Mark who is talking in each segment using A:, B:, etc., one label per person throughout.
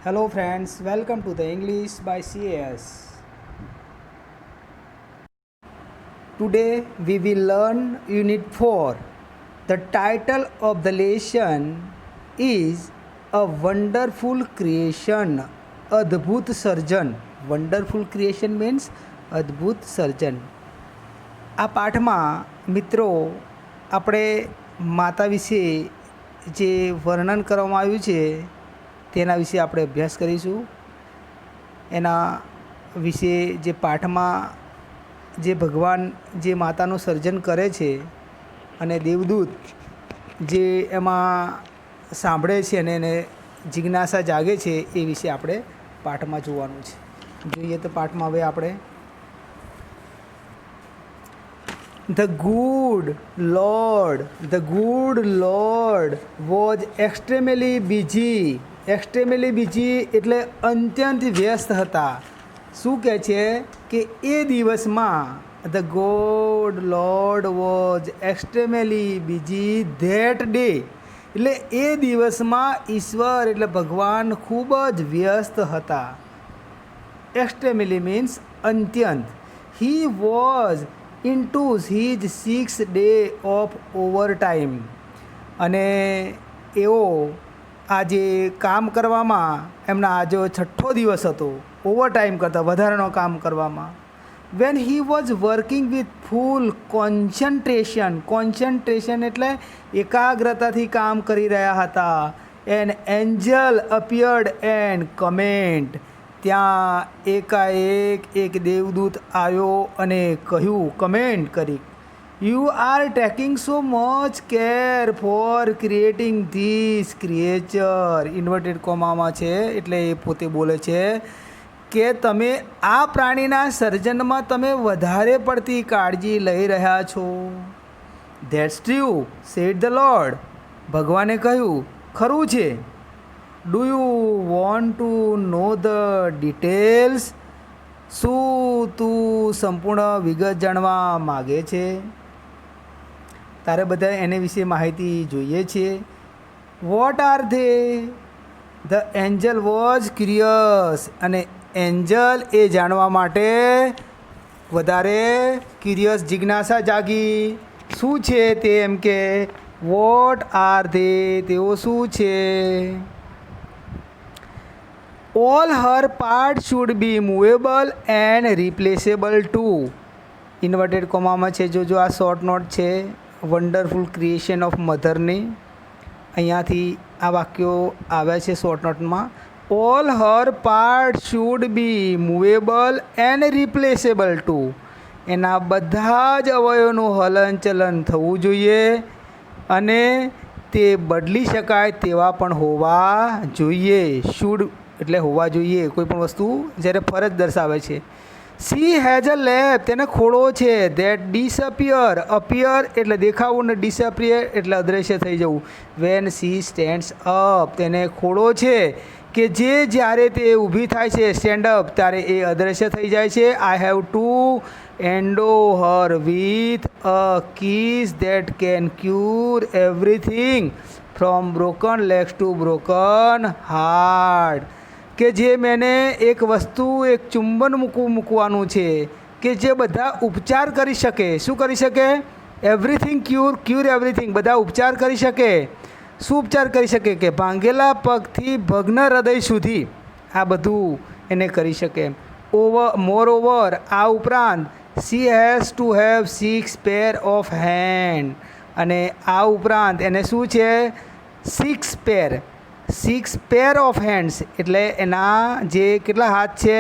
A: Hello friends, welcome to the English by CAS. Today we will learn Unit 4. The title of the lesson is A Wonderful Creation. Adbhut Sarjan. Wonderful creation means અદ્ભુત સર્જન. આ પાઠમાં મિત્રો આપણે માતા વિશે જે વર્ણન કરવામાં આવ્યું છે તેના વિશે આપણે અભ્યાસ કરીશું. એના વિશે જે પાઠમાં જે ભગવાન જે માતાનું સર્જન કરે છે અને દેવદૂત જે એમાં સાંભળે છે અને એને જિજ્ઞાસા જાગે છે એ વિશે આપણે પાઠમાં જોવાનું છે. જોઈએ તો પાઠમાં હવે આપણે The good Lord was extremely busy. Extremely બીજી એટલે અત્યંત વ્યસ્ત હતા. શું કહે છે કે એ દિવસમાં the God lord was extremely બીજી ધેટ ડે એટલે એ દિવસમાં ઈશ્વર એટલે ભગવાન ખૂબ જ વ્યસ્ત હતા. એક્સ્ટ્રીમલી મીન્સ અત્યંત. He was into his 6th day of overtime અને એઓ આજે કામ કરવામાં એમના આજે 6થો દિવસ હતો ઓવરટાઈમ કરતાં વધારાનો કામ કરવામાં. When he was working with full concentration એટલે એકાગ્રતાથી કામ કરી રહ્યા હતા. An angel appeared and comment ત્યાં એકાએક એક દેવદૂત આવ્યો અને કહ્યું કમેન્ટ કરી you are taking so much care for creating this creature. Inverted કોમામાં છે એટલે એ પોતે બોલે છે કે તમે આ પ્રાણીના સર્જનમાં તમે વધારે પડતી કાળજી લઈ રહ્યા છો. That's true said the Lord. ભગવાને કહ્યું ખરું છે. Do you want to know the details. શું તું સંપૂર્ણ વિગત જાણવા માગે છે? તારે બધા એને વિશે માહિતી જોઈએ છે. What are they? The Angel was curious અને એન્જલ એ જાણવા માટે વધારે ક્યુરિયસ જિજ્ઞાસા જાગી. શું છે તે એમ કે વોટ આર ધે તેઓ શું છે? All her part should be movable and replaceable too. Inverted કોમામાં છે. જો આ શોર્ટ નોટ છે વન્ડરફુલ ક્રિએશન ઓફ મધરની. અહીંયાથી આ વાક્યો આવ્યા છે શોર્ટ નોટમાં. All her part should be movable and replaceable too. એના બધા જ અવયવોનું હલનચલન થવું જોઈએ અને તે બદલી શકાય તેવા પણ હોવા જોઈએ. શુડ એટલે હોવા જોઈએ. કોઈ પણ વસ્તુ જ્યારે ફરજ દર્શાવે છે. સી હેઝ અ લેબ તેને ખોળો છે. ધેટ ડિસઅપિયર અપિયર એટલે દેખાવું ને ડિસઅપિયર એટલે અદૃશ્ય થઈ જવું. વેન સી સ્ટેન્ડ્સ અપ તેને ખોળો છે કે જે જ્યારે તે ઊભી થાય છે સ્ટેન્ડઅપ ત્યારે એ અદૃશ્ય થઈ જાય છે. I have to endow her with a kiss that can cure everything from broken legs to broken heart. કે જે મેને એક વસ્તુ એક ચુંબન મૂકવાનું છે કે જે બધા ઉપચાર કરી શકે. શું કરી શકે? એવરીથિંગ ક્યુર એવરીથિંગ બધા ઉપચાર કરી શકે. શું ઉપચાર કરી શકે? કે ભાંગેલા પગથી ભગ્ન હૃદય સુધી આ બધું એને કરી શકે. મોર ઓવર આ ઉપરાંત she has to have 6 pair of hand અને આ ઉપરાંત એને શું છે 6 પેર ઓફ હેન્ડ્સ એટલે એના જે કેટલા હાથ છે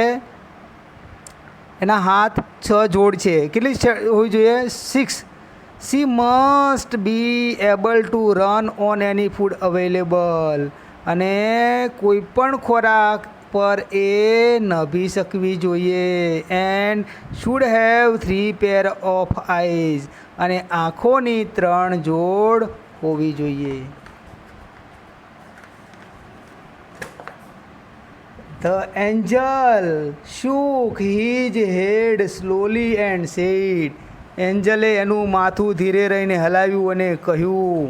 A: એના હાથ 6 જોડ છે. કેટલી હોવી જોઈએ? 6. C must be able two run on any food available અને કોઈ પણ ખોરાક પર એ નભી શકવી જોઈએ. And should have 3 pair of eyes અને આંખોની 3 જોડ હોવી જોઈએ. The angel shook his head slowly and said. એન્જલે એનું માથું ધીરે રહીને હલાવ્યું અને કહ્યું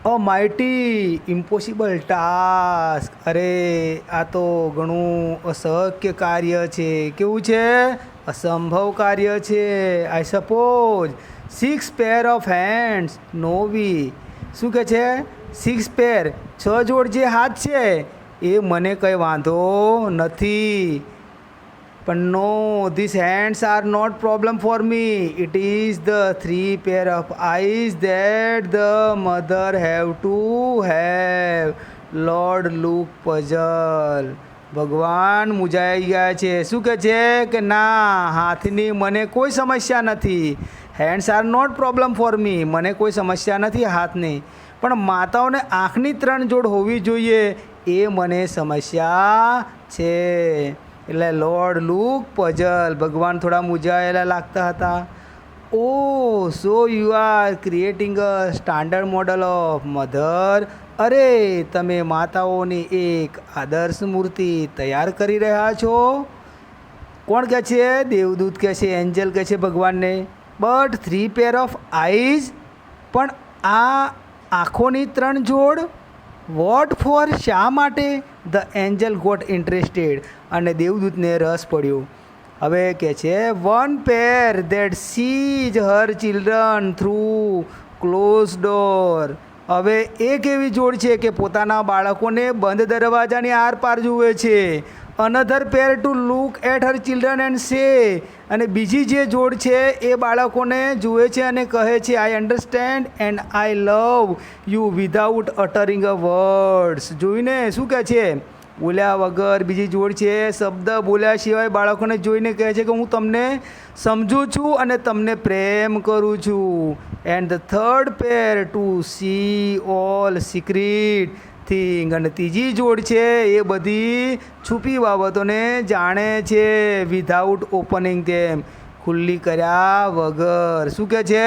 A: અ માઇટી ઇમ્પોસિબલ ટાસ્ક. અરે આ તો ઘણું અશક્ય કાર્ય છે. કેવું છે? અસંભવ કાર્ય છે. આઈ સપોઝ 6 પેર ઓફ હેન્ડ્સ નોવી. શું કહે છે? 6 પેર, 6 જોડ જે હાથ છે એ મને કંઈ વાંધો નથી. પણ નો, these hands are not problem for me. It is the 3 pair of eyes that the mother have to have. Lord look puzzle. ભગવાન મૂંઝાઈ ગયા છે. શું કહે છે? કે ના, હાથની મને કોઈ સમસ્યા નથી. Hands are not problem for me. મને કોઈ સમસ્યા નથી હાથની, પણ માતાઓને આંખની 3 જોડ હોવી જોઈએ એ મને સમસ્યા છે. એટલે લોર્ડ લુક પઝલ, ભગવાન થોડા મૂંઝાયેલા લાગતા હતા. Oh so you are creating a standard model of mother. અરે તમે માતાઓની એક આદર્શ મૂર્તિ તૈયાર કરી રહ્યા છો. કોણ કહે છે? દેવદૂત કહે છે, એન્જલ કહે છે ભગવાનને. બટ 3 પેર ઓફ આઈઝ, પણ આ આંખોની 3 જોડ. What for? શા માટે? ધ એન્જલ ગોટ ઇન્ટરેસ્ટેડ, અને દેવદૂતને રસ પડ્યો. હવે કહે છે 1 pair that sees her children through close door. હવે એક એવી જોડ છે કે પોતાના બાળકોને બંધ દરવાજાની આરપાર જુએ છે. Another pair to look at her children and say. અને બીજી જે જોડ છે એ બાળકોને જુએ છે અને કહે છે I understand and I love you without uttering a words. જોઈને શું કહે છે? બોલ્યા વગર. બીજી જોડ છે શબ્દ બોલ્યા સિવાય બાળકોને જોઈને કહે છે કે હું તમને સમજું છું અને તમને પ્રેમ કરું છું. And the third pair to see all secret thing. અને ત્રીજી જોડ છે એ બધી છુપી બાબતોને જાણે છે વિધાઉટ ઓપનિંગ ધેમ, ખુલ્લી કર્યા વગર. શું કહે છે?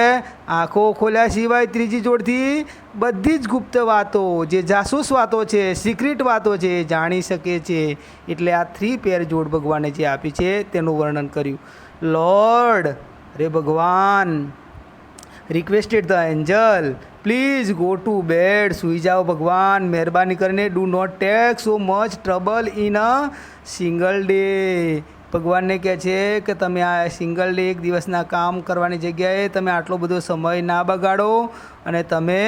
A: આંખો ખોલ્યા સિવાય ત્રીજી જોડથી બધી જ ગુપ્ત વાતો, જે જાસૂસ વાતો છે, સિક્રેટ વાતો છે, જાણી શકે છે. એટલે આ 3 પેર જોડ ભગવાને જે આપી છે તેનું વર્ણન કર્યું. લોર્ડ, રે ભગવાન, requested the angel, please go to bed. સૂઈ જાઓ ભગવાન, મહેરબાની કરીને. Do not take so much trouble in a single day. ભગવાનને કહે છે કે તમે આ સિંગલ ડે, એક દિવસના કામ કરવાની જગ્યાએ તમે આટલો બધો સમય ના બગાડો અને તમે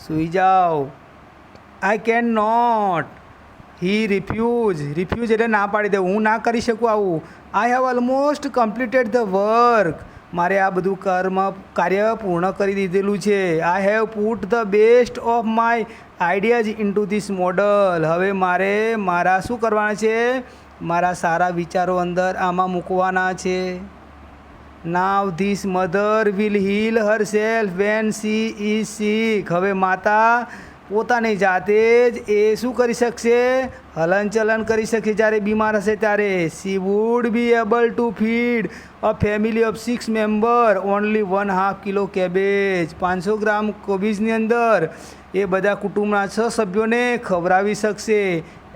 A: સૂઈ જાઓ. I can not. He refuse. Refuse એટલે ના પાડી દે. હું ના કરી શકું આવું. I have almost completed the work. મારે આ બધું કાર્ય પૂર્ણ કરી દીધેલું છે. I have put the best of my ideas into this model. હવે મારે મારા શું કરવાના છે? મારા સારા વિચારો અંદર આમાં મૂકવાના છે. Now this mother will heal herself when she is sick. હવે માતા પોતાની જાતે જ એ શું કરી શકશે? હલનચલન કરી શકશે જ્યારે બીમાર હશે ત્યારે. She would be able to feed a family of 6 member only 1/2 kilo cabbage. 500 gram કોબીજની અંદર એ બધા કુટુંબના 6 સભ્યોને ખવડાવી શકશે.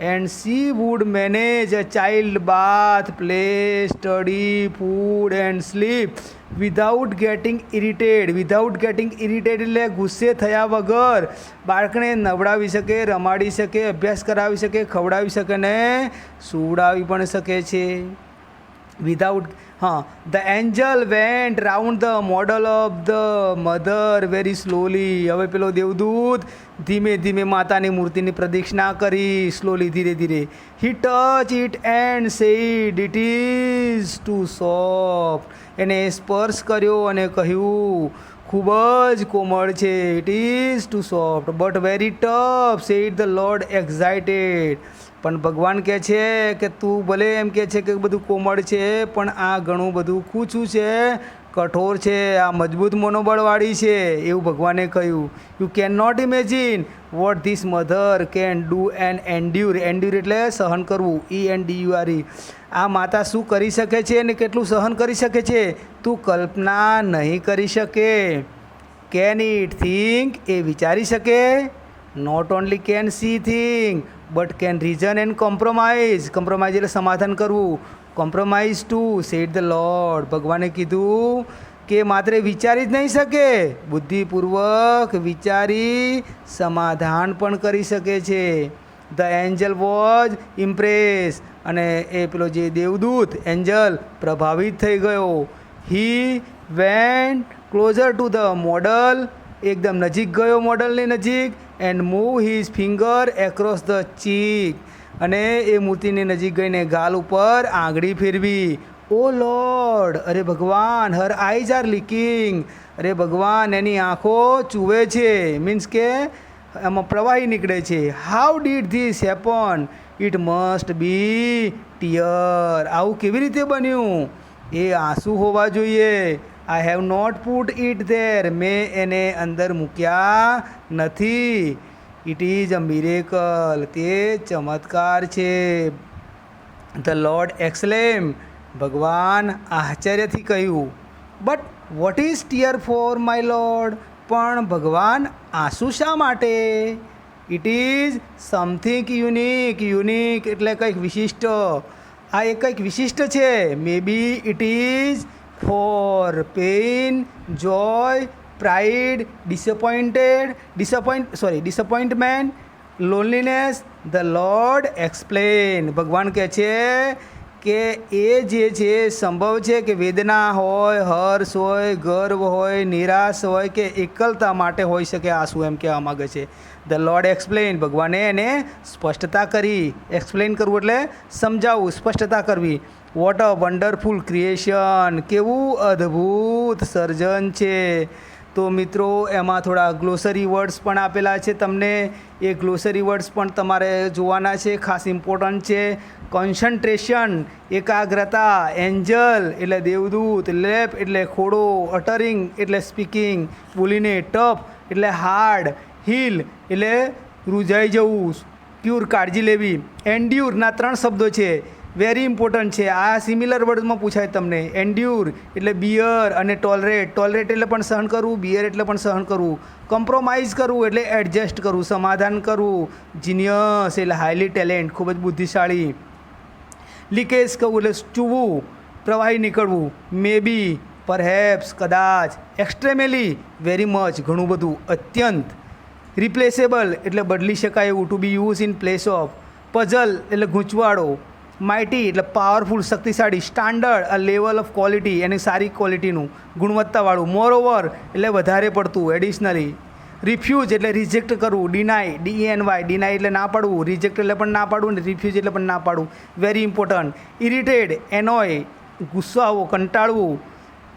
A: And she would manage a child bath, play, study, food and sleep without getting irritated. Without getting irritated એટલે ગુસ્સે થયા વગર બાળકને નવડાવી શકે, રમાડી શકે, અભ્યાસ કરાવી શકે, ખવડાવી શકે ને સુવડાવી પણ શકે છે. Without the Angel vent round the model of the mother very slowly. હવે પેલો દેવદૂત ધીમે ધીમે માતાની મૂર્તિની પ્રદક્ષિણા કરી, સ્લોલી, ધીરે ધીરે. He touch it and said it is too soft. એને સ્પર્શ કર્યો અને કહ્યું ખૂબ જ કોમળ છે. It is too soft but very tough said the lord excited. પણ ભગવાન કહે છે કે તું ભલે એમ કહે છે કે બધું કોમળ છે, પણ આ ઘણું બધું કૂચું છે, કઠોર છે, આ મજબૂત મનોબળવાળી છે, એવું ભગવાને કહ્યું. You can not imagine what this mother can do and endure. Endure એટલે સહન કરવું. ENDURE. આ માતા શું કરી શકે છે અને કેટલું સહન કરી શકે છે તું કલ્પના નહીં કરી શકે. Can it think? એ વિચારી શકે. Not only can see think but can reason and compromise. Compromise એટલે સમાધાન કરવું. Compromise to said the Lord. ભગવાને કીધું કે માત્ર વિચારી જ નહીં શકે, બુદ્ધિપૂર્વક વિચારી સમાધાન પણ કરી શકે છે. ધ એન્જલ વોઝ ઇમ્પ્રેસ, અને એ પેલો જે દેવદૂત એન્જલ પ્રભાવિત થઈ ગયો. He went closer to the model, એકદમ નજીક ગયો મોડલની નજીક. And move his finger across the cheek, અને એ મૂર્તિની નજીક ગઈને ગાલ ઉપર આંગળી ફેરવી. ઓ લોર્ડ, અરે ભગવાન, હર આઈઝ આર લીકિંગ, અરે ભગવાન એની આંખો ચૂવે છે, મીન્સ કે એમાં પ્રવાહી નીકળે છે. How did this happen, it must be tear, આવું કેવી રીતે બન્યું? એ આંસુ હોવા જોઈએ. I have not put it there, મેં એને અંદર મૂક્યા નથી. ઇટ ઇઝ અ મિરેકલ, તે ચમત્કાર છે. ધ લોર્ડ એક્સક્લેમ, ભગવાન આશ્ચર્યથી કહ્યું. But what is tear for my lord, પણ ભગવાન આંસુ શા માટે? It is something unique, unique એટલે કંઈક વિશિષ્ટ. આ એક કંઈક વિશિષ્ટ છે. Maybe it is for pain, joy, pride, disappointment, loneliness. The lord explain, ભગવાન કહે છે કે એ જે છે સંભવ છે કે વેદના હોય, હર્ષ હોય, ગર્વ હોય, નિરાશ હોય કે એકલતા માટે હોઈ શકે આંસુ, એમ કહેવા માગે છે. ધ લોર્ડ એક્સપ્લેન, ભગવાને એને સ્પષ્ટતા કરી. એક્સપ્લેન કરવું એટલે સમજાવવું, સ્પષ્ટતા કરવી. વોટ અ વન્ડરફુલ ક્રિએશન, કેવું અદ્ભુત સર્જન છે. તો મિત્રો એમાં થોડા ગ્લોસરી વર્ડ્સ પણ આપેલા છે તમને, એ ગ્લોસરી વર્ડ્સ પણ તમારે જોવાના છે, ખાસ ઇમ્પોર્ટન્ટ છે. કોન્સન્ટ્રેશન, એકાગ્રતા. એન્જલ એટલે દેવદૂત. લેપ એટલે ખોડો. અટરિંગ એટલે સ્પીકિંગ, બોલીને. ટફ એટલે હાર્ડ. હીલ એટલે રૂઝાઈ જવું, પ્યોર કાળજી લેવી. એન્ડ્યુરના 3 શબ્દો છે, વેરી ઇમ્પોર્ટન્ટ છે. આ સિમિલર વર્ડમાં પૂછાય તમને. એન્ડ્યુર એટલે બિયર, અને ટોલરેટ, ટોલરેટ એટલે પણ સહન કરવું, બિયર એટલે પણ સહન કરવું. કોમ્પ્રોમાઇઝ કરવું એટલે એડજસ્ટ કરવું, સમાધાન કરવું. જીનિયસ એટલે હાઈલી ટેલેન્ટ, ખૂબ જ બુદ્ધિશાળી. લીકેજ કહું એટલે ચૂવું, પ્રવાહી નીકળવું. મે બી, પરહેપ્સ કદાચ. એક્સ્ટ્રેમેલી વેરી મચ, ઘણું બધું, અત્યંત. રિપ્લેસેબલ એટલે બદલી શકાય એવું, to be use in place of. Puzzle એટલે ગૂંચવાડો. માઇટી એટલે પાવરફુલ, શક્તિશાળી. Standard a level of quality, એની સારી ક્વોલિટીનું, ગુણવત્તાવાળું. મોરઓવર એટલે વધારે પડતું, એડિશનલી. રિફ્યુઝ એટલે રિજેક્ટ કરવું. ડિનાય, DENY, ડિનાય એટલે ના પાડવું. રિજેક્ટ એટલે પણ ના પાડવું, ને રિફ્યુઝ એટલે પણ ના પાડવું. Very important. ઇરિટેડ, એનોય, ગુસ્સો આવવો, કંટાળવું.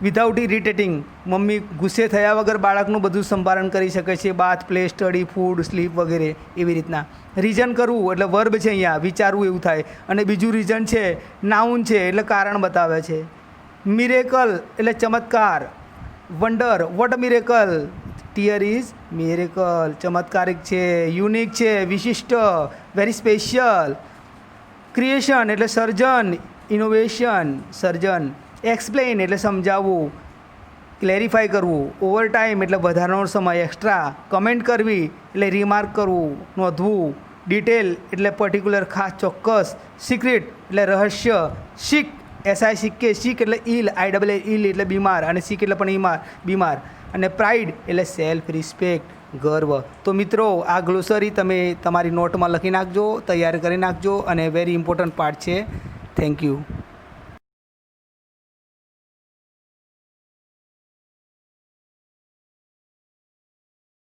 A: વિધાઉટ ઇરિટેટિંગ, મમ્મી ગુસ્સે થયા વગર બાળકનું બધું સંભારણ કરી શકે છે, બાથ, પ્લે, સ્ટડી, ફૂડ, સ્લીપ વગેરે એવી રીતના. રીઝન કરવું એટલે વર્બ છે અહીંયા, વિચારવું એવું થાય. અને બીજું રીઝન છે, નાઉન છે એટલે કારણ બતાવે છે. મિરેકલ એટલે ચમત્કાર. Wonder, what miracle, tear is miracle, ચમત્કારિક છે. યુનિક છે, વિશિષ્ટ, વેરી સ્પેશિયલ. ક્રિએશન એટલે સર્જન, ઇનોવેશન, સર્જન. એક્સપ્લેન એટલે સમજાવવું, ક્લેરિફાય કરવું. ઓવર ટાઈમ એટલે વધારાનો સમય, એક્સ્ટ્રા. કમેન્ટ કરવી એટલે રિમાર્ક કરવું, નોંધવું. ડિટેલ એટલે પર્ટિક્યુલર, ખાસ, ચોક્કસ. સિક્રેટ એટલે રહસ્ય. શીક, SICK, શીક એટલે ઇલ, ILL એટલે બીમાર, અને શીક એટલે પણ બીમાર. અને પ્રાઇડ એટલે સેલ્ફ રિસ્પેક્ટ, ગર્વ. તો મિત્રો આ ગ્લોસરી તમે તમારી નોટમાં લખી નાખજો, તૈયાર કરી નાખજો, અને વેરી ઇમ્પોર્ટન્ટ પાર્ટ છે. Thank you.